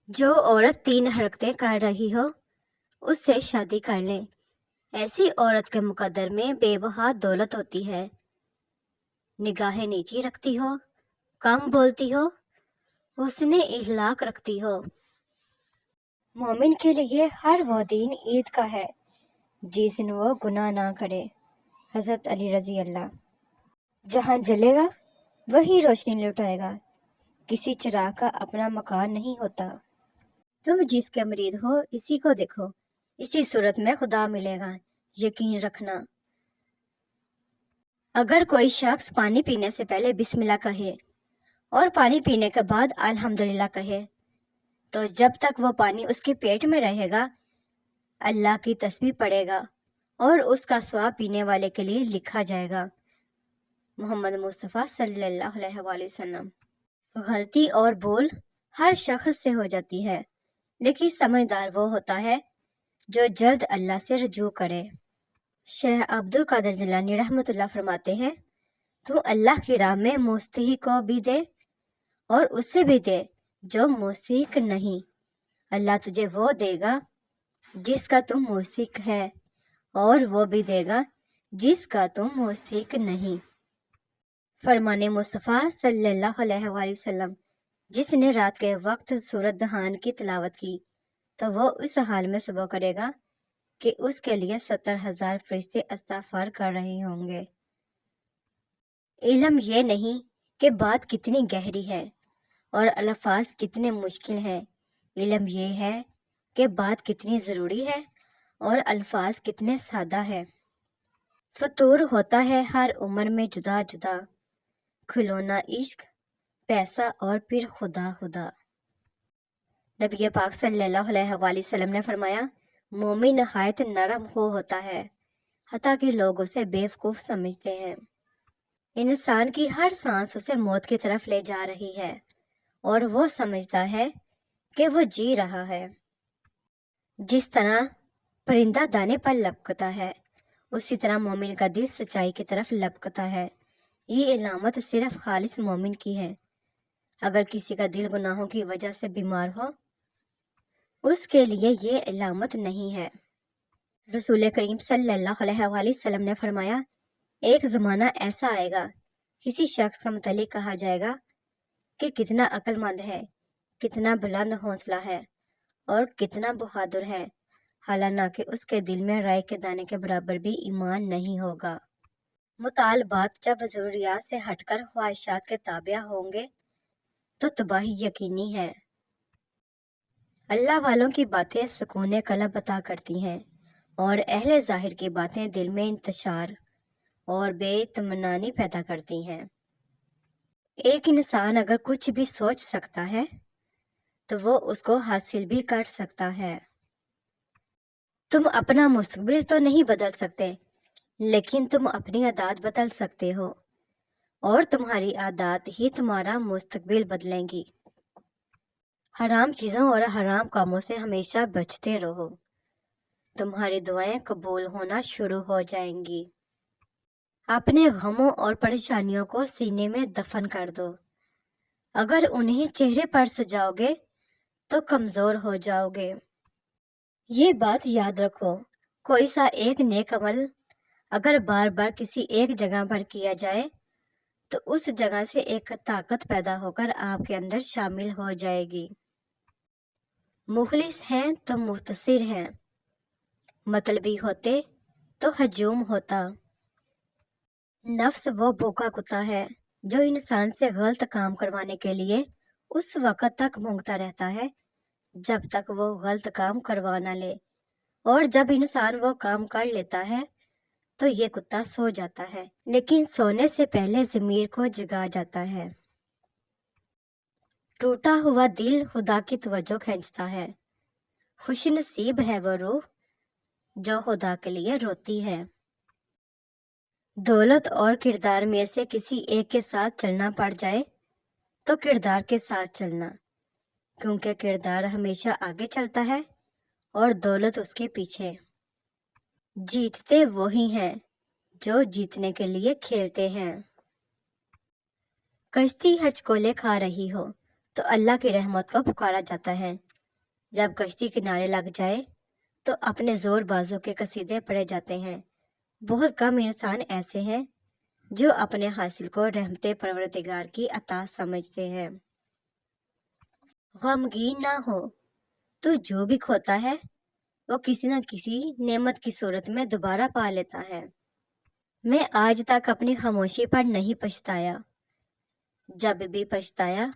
جو عورت 3 حرکتیں کر رہی ہو اس سے شادی کر لیں۔ ایسی عورت کے مقدر میں بے بہا دولت ہوتی ہے، نگاہیں نیچی رکھتی ہو، کم بولتی ہو، حسن اخلاق رکھتی ہو۔ مومن کے لیے ہر وہ دن عید کا ہے جس دن وہ گناہ نہ کرے۔ حضرت علی رضی اللہ۔ جہاں جلے گا وہی روشنی لٹائے گا، کسی چراغ کا اپنا مکان نہیں ہوتا۔ تم جس کے مرید ہو اسی کو دیکھو، اسی صورت میں خدا ملے گا، یقین رکھنا۔ اگر کوئی شخص پانی پینے سے پہلے بسم اللہ کہے اور پانی پینے کے بعد الحمدللہ کہے تو جب تک وہ پانی اس کے پیٹ میں رہے گا اللہ کی تسبیح پڑھے گا اور اس کا ثواب پینے والے کے لیے لکھا جائے گا۔ محمد مصطفیٰ صلی اللہ علیہ وآلہ وسلم۔ غلطی اور بھول ہر شخص سے ہو جاتی ہے، لیکن سمجھدار وہ ہوتا ہے جو جلد اللہ سے رجوع کرے۔ شیخ عبد القادر جیلانی رحمۃ اللہ فرماتے ہیں، تو اللہ کی راہ میں مستحق کو بھی دے اور اس سے بھی دے جو مستحق نہیں۔ اللہ تجھے وہ دے گا جس کا تم مستحق ہے اور وہ بھی دے گا جس کا تم مستحق نہیں۔ فرمان مصطفیٰ صلی اللہ علیہ وآلہ وسلم، جس نے رات کے وقت سورۃ دہان کی تلاوت کی تو وہ اس حال میں صبح کرے گا کہ اس کے لیے 70,000 فرشتے استغفار کر رہے ہوں گے۔ علم یہ نہیں کہ بات کتنی گہری ہے اور الفاظ کتنے مشکل ہیں، علم یہ ہے کہ بات کتنی ضروری ہے اور الفاظ کتنے سادہ ہیں۔ فطور ہوتا ہے ہر عمر میں جدا جدا، کھلونا عشق، پیسہ اور پھر خدا خدا۔ نبی پاک صلی اللہ علیہ وآلہ وسلم نے فرمایا، مومن نہایت نرم خو ہوتا ہے حتیٰ کہ لوگ اسے بیوقوف سمجھتے ہیں۔ انسان کی ہر سانس اسے موت کی طرف لے جا رہی ہے اور وہ سمجھتا ہے کہ وہ جی رہا ہے۔ جس طرح پرندہ دانے پر لپکتا ہے اسی طرح مومن کا دل سچائی کی طرف لپکتا ہے۔ یہ علامت صرف خالص مومن کی ہے۔ اگر کسی کا دل گناہوں کی وجہ سے بیمار ہو اس کے لیے یہ علامت نہیں ہے۔ رسول کریم صلی اللہ علیہ وآلہ وسلم نے فرمایا، ایک زمانہ ایسا آئے گا کسی شخص کا متعلق کہا جائے گا کہ کتنا عقل مند ہے، کتنا بلند حوصلہ ہے اور کتنا بہادر ہے، حالانکہ اس کے دل میں رائے کے دانے کے برابر بھی ایمان نہیں ہوگا۔ مطالبات جب ضروریات سے ہٹ کر خواہشات کے تابع ہوں گے تو تباہی یقینی ہے۔ اللہ والوں کی باتیں سکون قلب عطا کرتی ہیں اور اہل ظاہر کی باتیں دل میں انتشار اور بے اطمینانی پیدا کرتی ہیں۔ ایک انسان اگر کچھ بھی سوچ سکتا ہے تو وہ اس کو حاصل بھی کر سکتا ہے۔ تم اپنا مستقبل تو نہیں بدل سکتے، لیکن تم اپنی عادات بدل سکتے ہو اور تمہاری عادات ہی تمہارا مستقبل بدلیں گی۔ حرام چیزوں اور حرام کاموں سے ہمیشہ بچتے رہو، تمہاری دعائیں قبول ہونا شروع ہو جائیں گی۔ اپنے غموں اور پریشانیوں کو سینے میں دفن کر دو، اگر انہیں چہرے پر سجاؤ گے تو کمزور ہو جاؤ گے۔ یہ بات یاد رکھو، کوئی سا ایک نیک عمل اگر بار بار کسی ایک جگہ پر کیا جائے تو اس جگہ سے ایک طاقت پیدا ہو کر آپ کے اندر شامل ہو جائے گی۔ مخلص ہیں تو مختصر ہیں، مطلبی ہوتے تو ہجوم ہوتا۔ نفس وہ بھوکا کتا ہے جو انسان سے غلط کام کروانے کے لیے اس وقت تک بھونکتا رہتا ہے جب تک وہ غلط کام کروا نہ لے، اور جب انسان وہ کام کر لیتا ہے تو یہ کتا سو جاتا ہے، لیکن سونے سے پہلے ضمیر کو جگا جاتا ہے۔ ٹوٹا ہوا دل خدا کی توجہ کھینچتا ہے، خوش نصیب ہے وہ روح جو خدا کے لیے روتی ہے۔ دولت اور کردار میں سے کسی ایک کے ساتھ چلنا پڑ جائے تو کردار کے ساتھ چلنا، کیونکہ کردار ہمیشہ آگے چلتا ہے اور دولت اس کے پیچھے۔ جیتتے وہی ہیں جو جیتنے کے لیے کھیلتے ہیں۔ کشتی ہچکولے کھا رہی ہو تو اللہ کی رحمت کو پکارا جاتا ہے، جب کشتی کنارے لگ جائے تو اپنے زور بازوں کے قصیدے پڑھے جاتے ہیں۔ بہت کم انسان ایسے ہیں جو اپنے حاصل کو رحمت پروردگار کی عطا سمجھتے ہیں۔ غمگین نہ ہو، تو جو بھی کھوتا ہے وہ کسی نہ کسی نعمت کی صورت میں دوبارہ پا لیتا ہے۔ میں آج تک اپنی خاموشی پر نہیں پچھتایا، جب بھی پچھتایا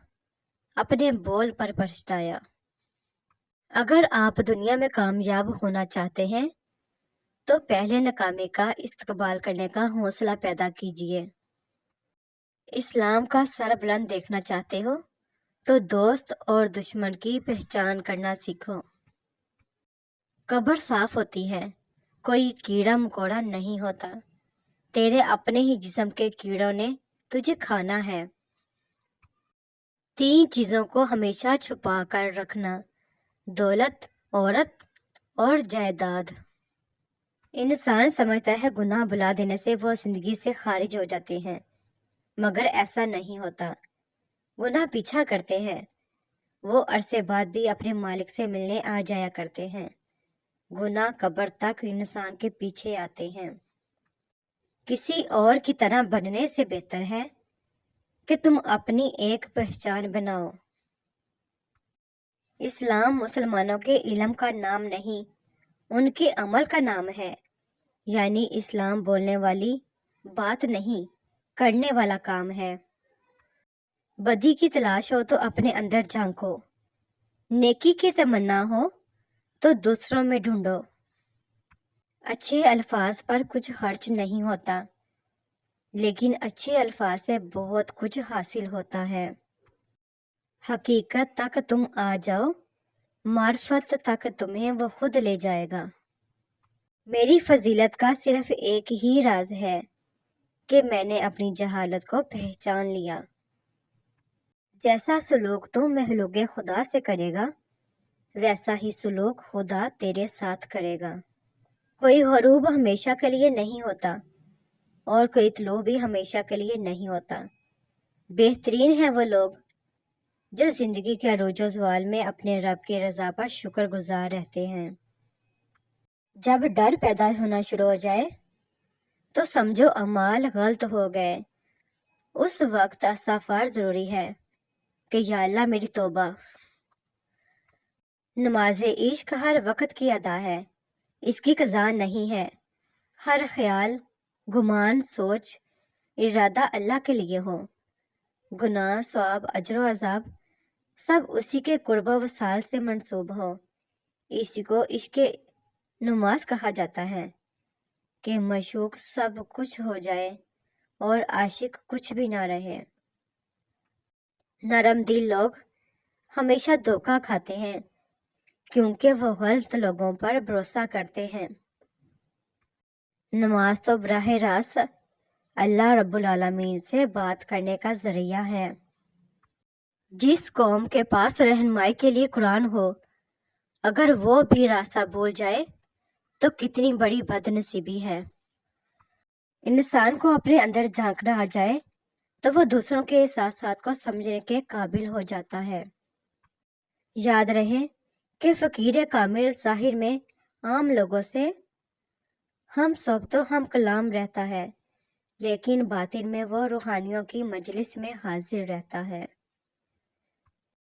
اپنے بول پر پچھتایا۔ اگر آپ دنیا میں کامیاب ہونا چاہتے ہیں تو پہلے ناکامی کا استقبال کرنے کا حوصلہ پیدا کیجیے۔ اسلام کا سر بلند دیکھنا چاہتے ہو تو دوست اور دشمن کی پہچان کرنا سیکھو۔ قبر صاف ہوتی ہے، کوئی کیڑا مکوڑا نہیں ہوتا، تیرے اپنے ہی جسم کے کیڑوں نے تجھے کھانا ہے۔ 3 چیزوں کو ہمیشہ چھپا کر رکھنا: دولت، عورت اور جائیداد۔ انسان سمجھتا ہے گناہ بھلا دینے سے وہ زندگی سے خارج ہو جاتے ہیں، مگر ایسا نہیں ہوتا۔ گناہ پیچھا کرتے ہیں، وہ عرصے بعد بھی اپنے مالک سے ملنے آ جایا کرتے ہیں۔ گناہ قبر تک انسان کے پیچھے آتے ہیں۔ کسی اور کی طرح بننے سے بہتر ہے کہ تم اپنی ایک پہچان بناؤ۔ اسلام مسلمانوں کے علم کا نام نہیں، ان کے عمل کا نام ہے۔ یعنی اسلام بولنے والی بات نہیں، کرنے والا کام ہے۔ بدی کی تلاش ہو تو اپنے اندر جھانکو، نیکی کی تمنا ہو تو دوسروں میں ڈھونڈو۔ اچھے الفاظ پر کچھ خرچ نہیں ہوتا، لیکن اچھے الفاظ سے بہت کچھ حاصل ہوتا ہے۔ حقیقت تک تم آ جاؤ، معرفت تک تمہیں وہ خود لے جائے گا۔ میری فضیلت کا صرف ایک ہی راز ہے کہ میں نے اپنی جہالت کو پہچان لیا۔ جیسا سلوک تم مخلوق خدا سے کرے گا، ویسا ہی سلوک خدا تیرے ساتھ کرے گا۔ کوئی غروب ہمیشہ کے لیے نہیں ہوتا اور کوئی طلوع بھی ہمیشہ کے لیے نہیں ہوتا۔ بہترین ہیں وہ لوگ جو زندگی کے عروج و زوال میں اپنے رب کی رضا پر شکر گزار رہتے ہیں۔ جب ڈر پیدا ہونا شروع ہو جائے تو سمجھو اعمال غلط ہو گئے۔ اس وقت استغفار ضروری ہے کہ یا اللہ میری توبہ۔ نماز عشق ہر وقت کی ادا ہے، اس کی قضا نہیں ہے۔ ہر خیال، گمان، سوچ، ارادہ اللہ کے لیے ہو۔ گناہ، ثواب، اجر و عذاب سب اسی کے قرب و وصال سے منسوب ہو۔ اسی کو عشق نماز کہا جاتا ہے کہ معشوق سب کچھ ہو جائے اور عاشق کچھ بھی نہ رہے۔ نرم دل لوگ ہمیشہ دھوکہ کھاتے ہیں کیونکہ وہ غلط لوگوں پر بھروسہ کرتے ہیں۔ نماز تو براہ راست اللہ رب العالمین سے بات کرنے کا ذریعہ ہے۔ جس قوم کے پاس رہنمائی کے لیے قرآن ہو، اگر وہ بھی راستہ بھول جائے تو کتنی بڑی بد نصیبی ہے۔ انسان کو اپنے اندر جھانکنا آ جائے تو وہ دوسروں کے احساسات کو سمجھنے کے قابل ہو جاتا ہے۔ یاد رہے کہ فقیر کامل ظاہر میں عام لوگوں سے ہم صحبت و ہم کلام رہتا ہے، لیکن باطن میں وہ روحانیوں کی مجلس میں حاضر رہتا ہے۔